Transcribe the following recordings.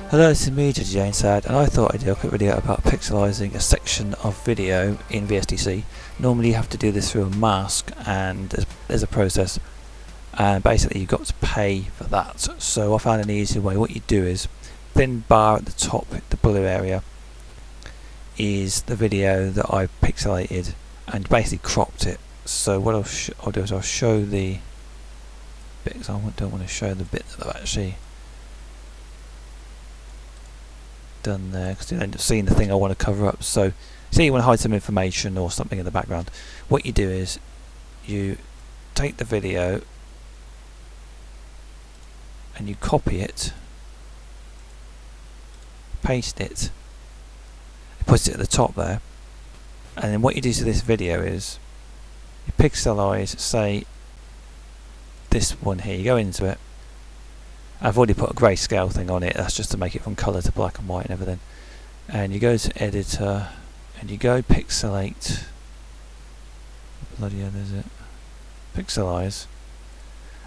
Hello, this is me, DaveJf, and I thought I'd do a quick video about pixelizing a section of video in VSDC. Normally you have to do this through a mask, and there's a process, and basically you've got to pay for that. So I found an easy way. What you do is, thin bar at the top, the blue area, is the video that I pixelated and basically cropped it. So what I'll do is I'll show the bits. I don't want to show the bit that I've actually done there, because you end up seeing the thing I want to cover up. So say you want to hide some information or something in the background. What you do is you take the video and you copy it, paste it, put it at the top there, and then what you do to this video is you pixelize, say this one here. You go into it. I've already put a grayscale thing on it, that's just to make it from colour to black and white and everything. And you go to editor and you go pixelate, bloody hell is it? Pixelize.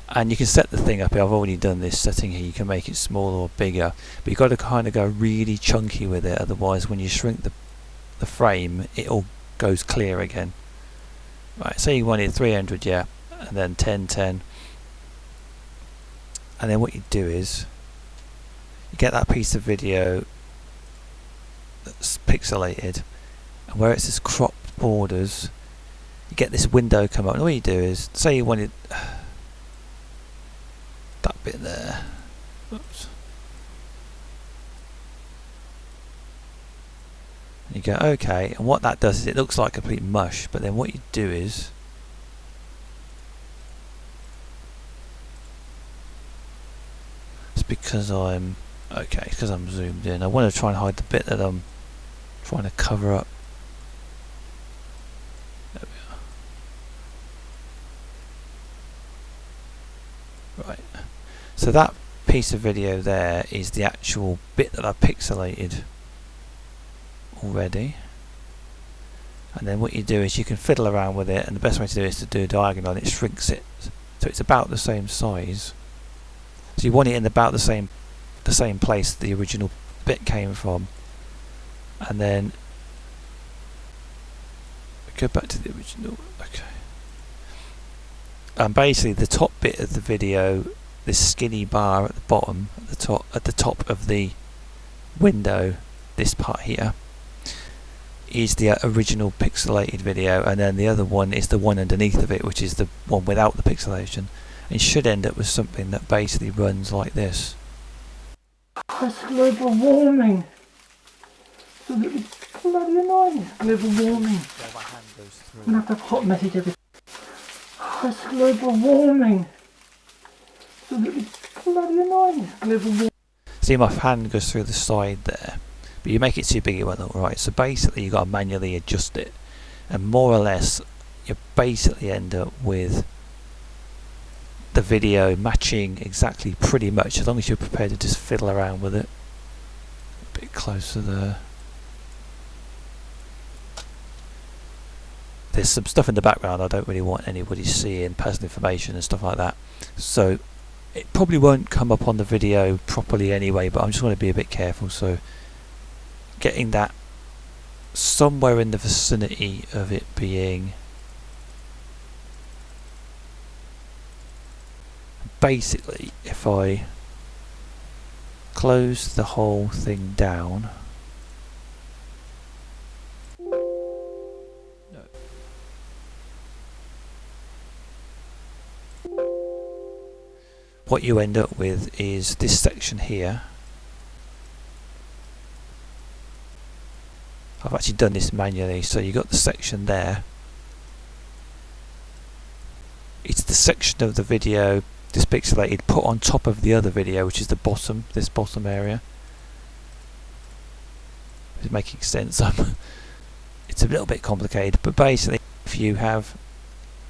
And you can set the thing up here. I've already done this setting here. You can make it smaller or bigger, but you've got to kind of go really chunky with it, otherwise when you shrink the frame it all goes clear again. Right, so you wanted 300, yeah, and then 1010. And then what you do is you get that piece of video that's pixelated, and where it says cropped borders, you get this window come up. And what you do is, say you wanted that bit there. Oops. And you go okay, and what that does is it looks like complete mush, but then what you do is because I'm zoomed in. I want to try and hide the bit that I'm trying to cover up. There we are. Right. So that piece of video there is the actual bit that I've pixelated already. And then what you do is you can fiddle around with it, and the best way to do it is to do a diagonal, and it shrinks it so it's about the same size. So you want it in about the same place the original bit came from, and then go back to the original. Okay. And basically the top bit of the video, this skinny bar at the bottom, at the top of the window, this part here, is the original pixelated video, and then the other one is the one underneath of it, which is the one without the pixelation. It should end up with something that basically runs like this. It's global warming. It's bloody annoying. Global warming. Yeah, my hand goes through. I'm going to have to have a hot message every. It's global warming. It's bloody annoying. Global warming. See, my hand goes through the side there, but you make it too big, it won't look right. So basically you've got to manually adjust it, and more or less you basically end up with the video matching exactly, pretty much, as long as you're prepared to just fiddle around with it. A bit closer there. There's some stuff in the background I don't really want anybody seeing, personal information and stuff like that, so it probably won't come up on the video properly anyway, but I'm just going to be a bit careful. So getting that somewhere in the vicinity of it being basically, if I close the whole thing down, what you end up with is this section here. I've actually done this manually, so you got the section there. It's the section of the video, this pixelated, put on top of the other video, which is the bottom, this bottom area. It's making sense. It's a little bit complicated, but basically if you have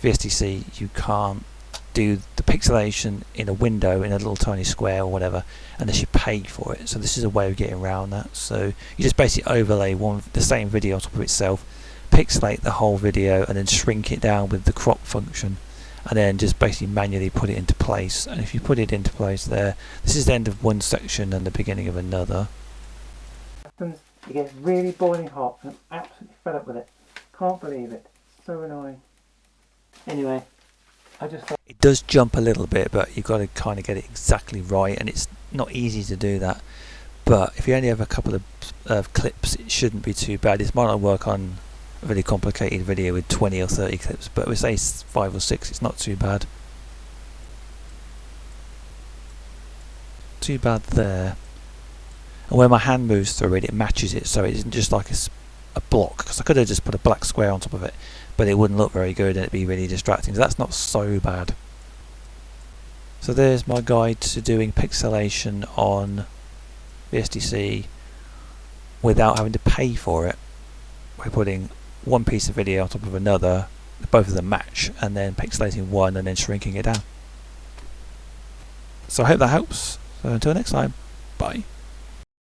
VSDC you can't do the pixelation in a window in a little tiny square or whatever unless you pay for it. So this is a way of getting around that. So you just basically overlay the same video on top of itself, pixelate the whole video, and then shrink it down with the crop function, and then just basically manually put it into place. And if you put it into place there, this is the end of one section and the beginning of another. It gets really boiling hot and I'm absolutely fed up with it. Can't believe it. So annoying. Anyway, I just thought it does jump a little bit, but you've got to kind of get it exactly right, and it's not easy to do that. But if you only have a couple of clips, it shouldn't be too bad. This might not work on a really complicated video with 20 or 30 clips, but we say 5 or 6, it's not too bad. Too bad there. And when my hand moves through it, it matches it, so it isn't just like a block, because I could have just put a black square on top of it, but it wouldn't look very good and it'd be really distracting, so that's not so bad. So there's my guide to doing pixelation on VSDC without having to pay for it. We're putting one piece of video on top of another, both of them match, and then pixelating one and then shrinking it down. So I hope that helps. So until next time, bye.